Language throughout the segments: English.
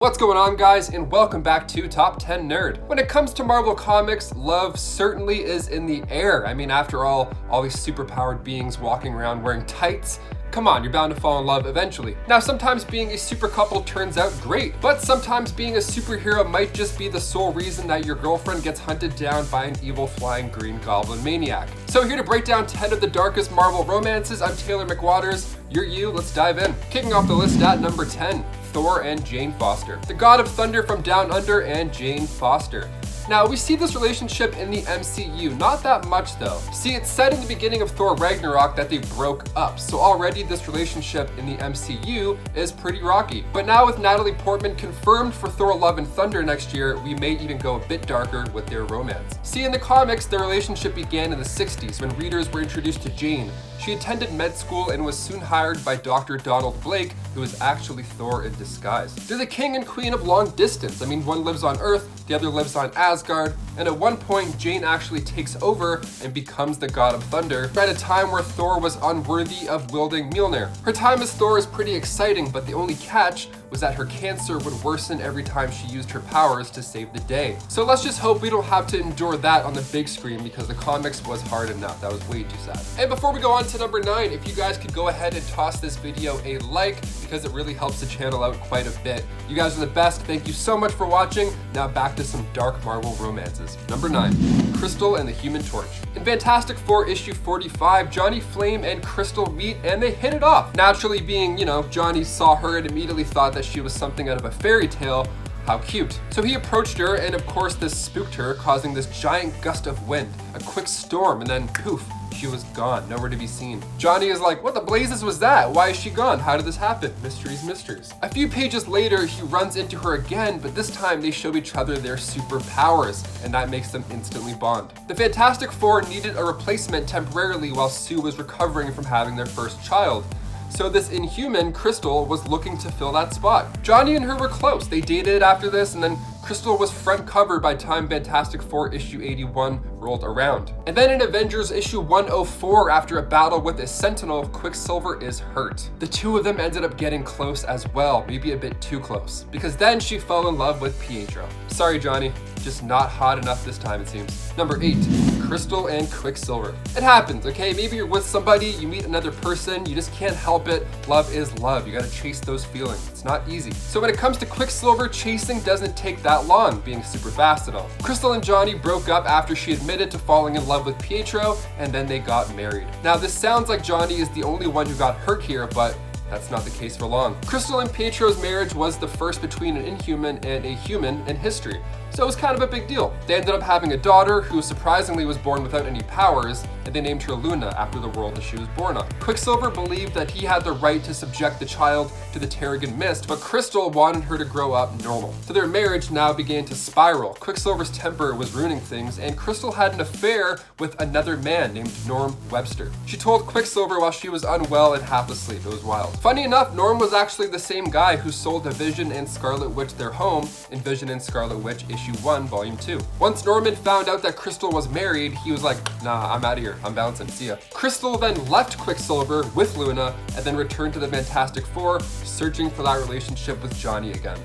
What's going on, guys, and welcome back to Top 10 Nerd. When it comes to Marvel Comics, love certainly is in the air. I mean, after all these superpowered beings walking around wearing tights, come on, you're bound to fall in love eventually. Now, sometimes being a super couple turns out great, but sometimes being a superhero might just be the sole reason that your girlfriend gets hunted down by an evil flying green goblin maniac. So here to break down 10 of the darkest Marvel romances, I'm Taylor McWatters. You're you, let's dive in. Kicking off the list at number 10. Thor and Jane Foster. The God of Thunder from Down Under and Jane Foster. Now, we see this relationship in the MCU, not that much though. See, it's said in the beginning of Thor Ragnarok that they broke up, so already this relationship in the MCU is pretty rocky. But now with Natalie Portman confirmed for Thor Love and Thunder next year, we may even go a bit darker with their romance. See, in the comics, their relationship began in the 60s when readers were introduced to Jane. She attended med school and was soon hired by Dr. Donald Blake, who is actually Thor in disguise. They're the king and queen of long distance. I mean, one lives on Earth, the other lives on Asgard, and at one point, Jane actually takes over and becomes the God of Thunder at a time where Thor was unworthy of wielding Mjolnir. Her time as Thor is pretty exciting, but the only catch was that her cancer would worsen every time she used her powers to save the day. So let's just hope we don't have to endure that on the big screen because the comics was hard enough. That was way too sad. And before we go on to number 9, if you guys could go ahead and toss this video a like because it really helps the channel out quite a bit. You guys are the best. Thank you so much for watching. Now back to some dark Marvel romances. Number 9, Crystal and the Human Torch. In Fantastic Four issue 45, Johnny Flame and Crystal meet and they hit it off. Naturally being, Johnny saw her and immediately thought that she was something out of a fairy tale. How cute. So he approached her and of course this spooked her, causing this giant gust of wind, a quick storm, and then poof, she was gone, nowhere to be seen. Johnny is like, what the blazes was that? Why is she gone? How did this happen? Mysteries, mysteries. A few pages later, he runs into her again, but this time they show each other their superpowers, and that makes them instantly bond. The Fantastic Four needed a replacement temporarily while Sue was recovering from having their first child. So this Inhuman, Crystal, was looking to fill that spot. Johnny and her were close. They dated after this, and then Crystal was front cover by time Fantastic Four issue 81 rolled around. And then in Avengers issue 104, after a battle with a Sentinel, Quicksilver is hurt. The two of them ended up getting close as well, maybe a bit too close, because then she fell in love with Pietro. Sorry, Johnny, just not hot enough this time, it seems. Number 8, Crystal and Quicksilver. It happens, okay? Maybe you're with somebody, you meet another person, you just can't help it. Love is love. You gotta chase those feelings. It's not easy. So when it comes to Quicksilver, chasing doesn't take that long, being super fast and all. Crystal and Johnny broke up after she admitted to falling in love with Pietro, and then they got married. Now this sounds like Johnny is the only one who got hurt here, but that's not the case for long. Crystal and Pietro's marriage was the first between an Inhuman and a human in history, so it was kind of a big deal. They ended up having a daughter who surprisingly was born without any powers, and they named her Luna after the world that she was born on. Quicksilver believed that he had the right to subject the child to the Terrigen Mist, but Crystal wanted her to grow up normal. So their marriage now began to spiral. Quicksilver's temper was ruining things, and Crystal had an affair with another man named Norm Webster. She told Quicksilver while she was unwell and half asleep. It was wild. Funny enough, Norm was actually the same guy who sold to Vision and Scarlet Witch their home in Vision and Scarlet Witch issue 1, volume 2. Once Norman found out that Crystal was married, he was like, nah, I'm out of here. I'm bouncing. See ya. Crystal then left Quicksilver with Luna and then returned to the Fantastic Four, searching for that relationship with Johnny again.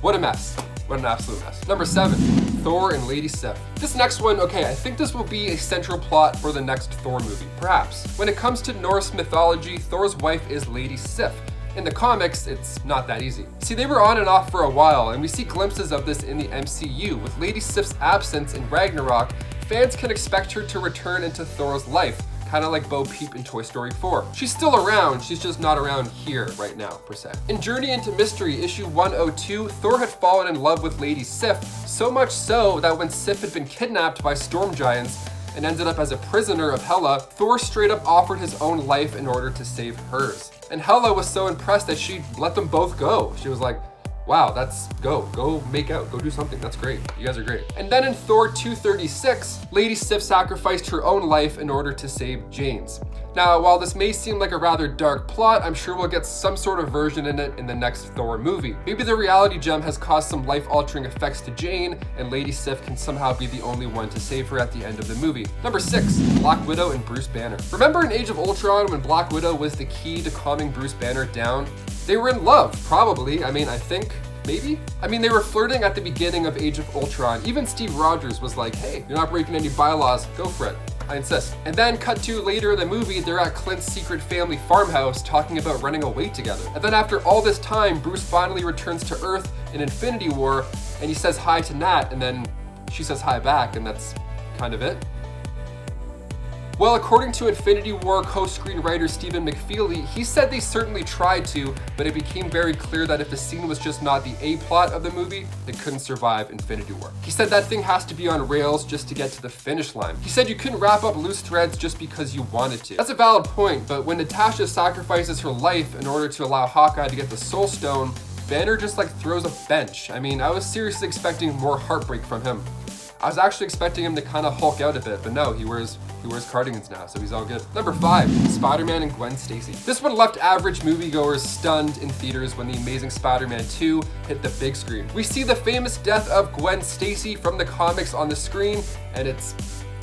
What a mess. What an absolute mess. Number 7, Thor and Lady Sif. This next one, okay, I think this will be a central plot for the next Thor movie, perhaps. When it comes to Norse mythology, Thor's wife is Lady Sif. In the comics, it's not that easy. See, they were on and off for a while, and we see glimpses of this in the MCU. With Lady Sif's absence in Ragnarok, fans can expect her to return into Thor's life, kind of like Bo Peep in Toy Story 4. She's still around, she's just not around here right now, per se. In Journey into Mystery, issue 102, Thor had fallen in love with Lady Sif, so much so that when Sif had been kidnapped by storm giants and ended up as a prisoner of Hela, Thor straight up offered his own life in order to save hers. And Hela was so impressed that she let them both go. She was like, wow, go make out, go do something, that's great, you guys are great. And then in Thor 236, Lady Sif sacrificed her own life in order to save Jane's. Now, while this may seem like a rather dark plot, I'm sure we'll get some sort of version in it in the next Thor movie. Maybe the reality gem has caused some life-altering effects to Jane, and Lady Sif can somehow be the only one to save her at the end of the movie. Number 6, Black Widow and Bruce Banner. Remember in Age of Ultron when Black Widow was the key to calming Bruce Banner down? They were in love, probably. I mean, I think maybe? I mean, they were flirting at the beginning of Age of Ultron. Even Steve Rogers was like, hey, you're not breaking any bylaws, go for it. I insist. And then cut to later in the movie, they're at Clint's secret family farmhouse talking about running away together. And then after all this time, Bruce finally returns to Earth in Infinity War, and he says hi to Nat, and then she says hi back, and that's kind of it. Well, according to Infinity War co-screenwriter Stephen McFeely, he said they certainly tried to, but it became very clear that if the scene was just not the A-plot of the movie, it couldn't survive Infinity War. He said that thing has to be on rails just to get to the finish line. He said you couldn't wrap up loose threads just because you wanted to. That's a valid point, but when Natasha sacrifices her life in order to allow Hawkeye to get the Soul Stone, Banner just like throws a bench. I mean, I was seriously expecting more heartbreak from him. I was actually expecting him to kind of Hulk out a bit, but no, he wears cardigans now, so he's all good. Number 5, Spider-Man and Gwen Stacy. This one left average moviegoers stunned in theaters when The Amazing Spider-Man 2 hit the big screen. We see the famous death of Gwen Stacy from the comics on the screen, and it's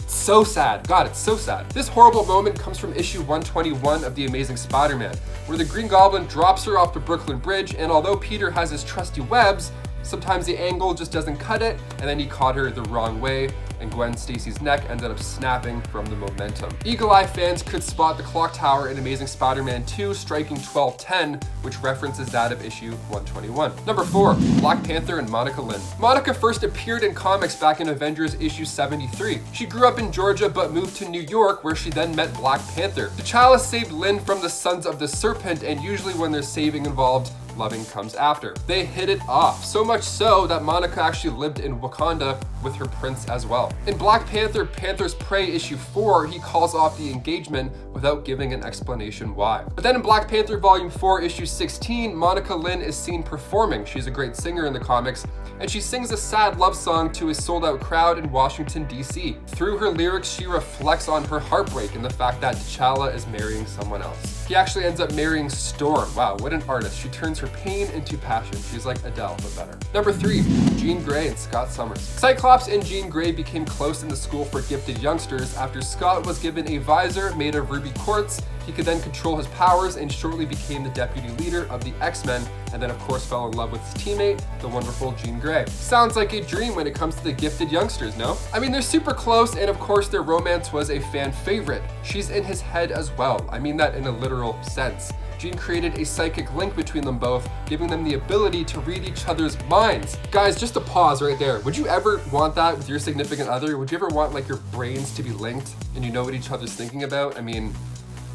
so sad. God, it's so sad. This horrible moment comes from issue 121 of The Amazing Spider-Man, where the Green Goblin drops her off the Brooklyn Bridge, and although Peter has his trusty webs, sometimes the angle just doesn't cut it, and then he caught her the wrong way, and Gwen Stacy's neck ended up snapping from the momentum. Eagle Eye fans could spot the clock tower in Amazing Spider-Man 2 striking 12:10, which references that of issue 121. Number 4, Black Panther and Monica Lynn. Monica first appeared in comics back in Avengers issue 73. She grew up in Georgia but moved to New York, where she then met Black Panther. T'Challa saved Lynn from the Sons of the Serpent, and usually when there's saving involved, loving comes after. They hit it off, so much so that Monica actually lived in Wakanda with her prince as well. In Black Panther, Panther's Prey issue 4, he calls off the engagement without giving an explanation why. But then in Black Panther volume 4, issue 16, Monica Lynn is seen performing. She's a great singer in the comics, and she sings a sad love song to a sold-out crowd in Washington, D.C. Through her lyrics, she reflects on her heartbreak and the fact that T'Challa is marrying someone else. He actually ends up marrying Storm. Wow, what an artist. She turns her pain into passion. She's like Adele, but better. Number 3, Jean Grey and Scott Summers. Cyclops and Jean Grey became close in the school for gifted youngsters after Scott was given a visor made of ruby quartz. He could then control his powers and shortly became the deputy leader of the X-Men, and then of course fell in love with his teammate, the wonderful Jean Grey. Sounds like a dream when it comes to the gifted youngsters, no? I mean, they're super close, and of course their romance was a fan favorite. She's in his head as well. I mean that in a literal sense. Jean created a psychic link between them both, giving them the ability to read each other's minds. Guys, just a pause right there. Would you ever want that with your significant other? Would you ever want like your brains to be linked and you know what each other's thinking about? I mean,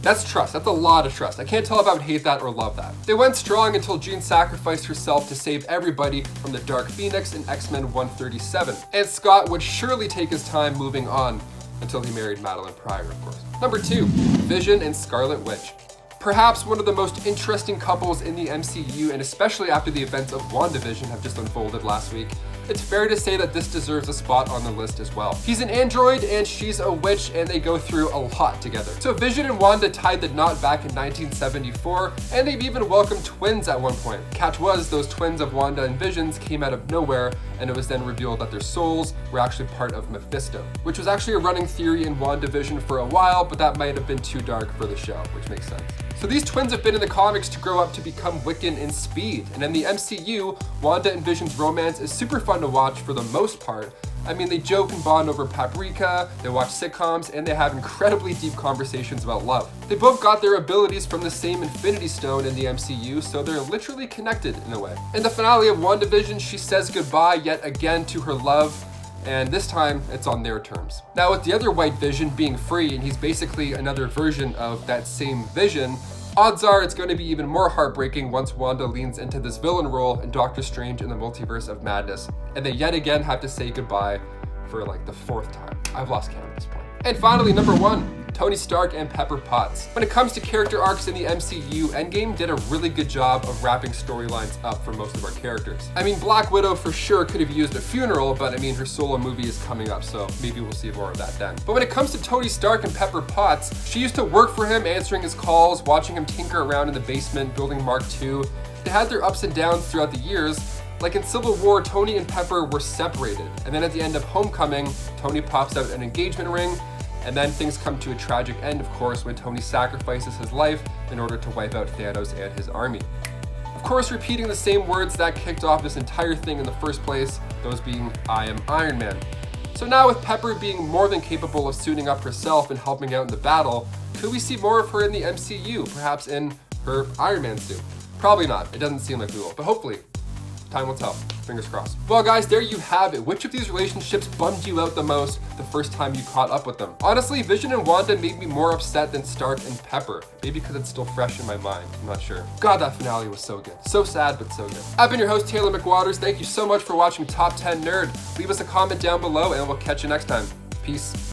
that's trust. That's a lot of trust. I can't tell if I would hate that or love that. They went strong until Jean sacrificed herself to save everybody from the Dark Phoenix in X-Men 137. And Scott would surely take his time moving on until he married Madeline Pryor, of course. Number 2, Vision and Scarlet Witch. Perhaps one of the most interesting couples in the MCU, and especially after the events of WandaVision have just unfolded last week, it's fair to say that this deserves a spot on the list as well. He's an android and she's a witch, and they go through a lot together. So Vision and Wanda tied the knot back in 1974, and they've even welcomed twins at one point. Catch was, those twins of Wanda and Visions came out of nowhere, and it was then revealed that their souls were actually part of Mephisto, which was actually a running theory in WandaVision for a while, but that might have been too dark for the show, which makes sense. So these twins have been in the comics to grow up to become Wiccan and Speed, and in the MCU, Wanda and Vision's romance is super fun to watch for the most part. I mean, they joke and bond over paprika, they watch sitcoms, and they have incredibly deep conversations about love. They both got their abilities from the same Infinity Stone in the MCU, so they're literally connected in a way. In the finale of WandaVision, she says goodbye yet again to her love, and this time it's on their terms. Now, with the other White Vision being free, and he's basically another version of that same Vision, odds are it's going to be even more heartbreaking once Wanda leans into this villain role in Doctor Strange in the Multiverse of Madness, and they yet again have to say goodbye for like the 4th time. I've lost count at this point. And finally, number 1, Tony Stark and Pepper Potts. When it comes to character arcs in the MCU, Endgame did a really good job of wrapping storylines up for most of our characters. I mean, Black Widow for sure could have used a funeral, but I mean, her solo movie is coming up, so maybe we'll see more of that then. But when it comes to Tony Stark and Pepper Potts, she used to work for him, answering his calls, watching him tinker around in the basement, building Mark II. They had their ups and downs throughout the years. Like in Civil War, Tony and Pepper were separated, and then at the end of Homecoming, Tony pops out an engagement ring, and then things come to a tragic end, of course, when Tony sacrifices his life in order to wipe out Thanos and his army. Of Of course, repeating the same words that kicked off this entire thing in the first place, those being "I am Iron Man." So now with Pepper being more than capable of suiting up herself and helping out in the battle, could we see more of her in the MCU, perhaps in her Iron Man suit? Probably not, it doesn't seem like we will, but hopefully, time will tell. Fingers crossed. Well guys, there you have it. Which of these relationships bummed you out the most the first time you caught up with them? Honestly, Vision and Wanda made me more upset than Stark and Pepper. Maybe because it's still fresh in my mind, I'm not sure. God, that finale was so good. So sad, but so good. I've been your host, Taylor McWatters. Thank you so much for watching Top 10 Nerd. Leave us a comment down below and we'll catch you next time. Peace.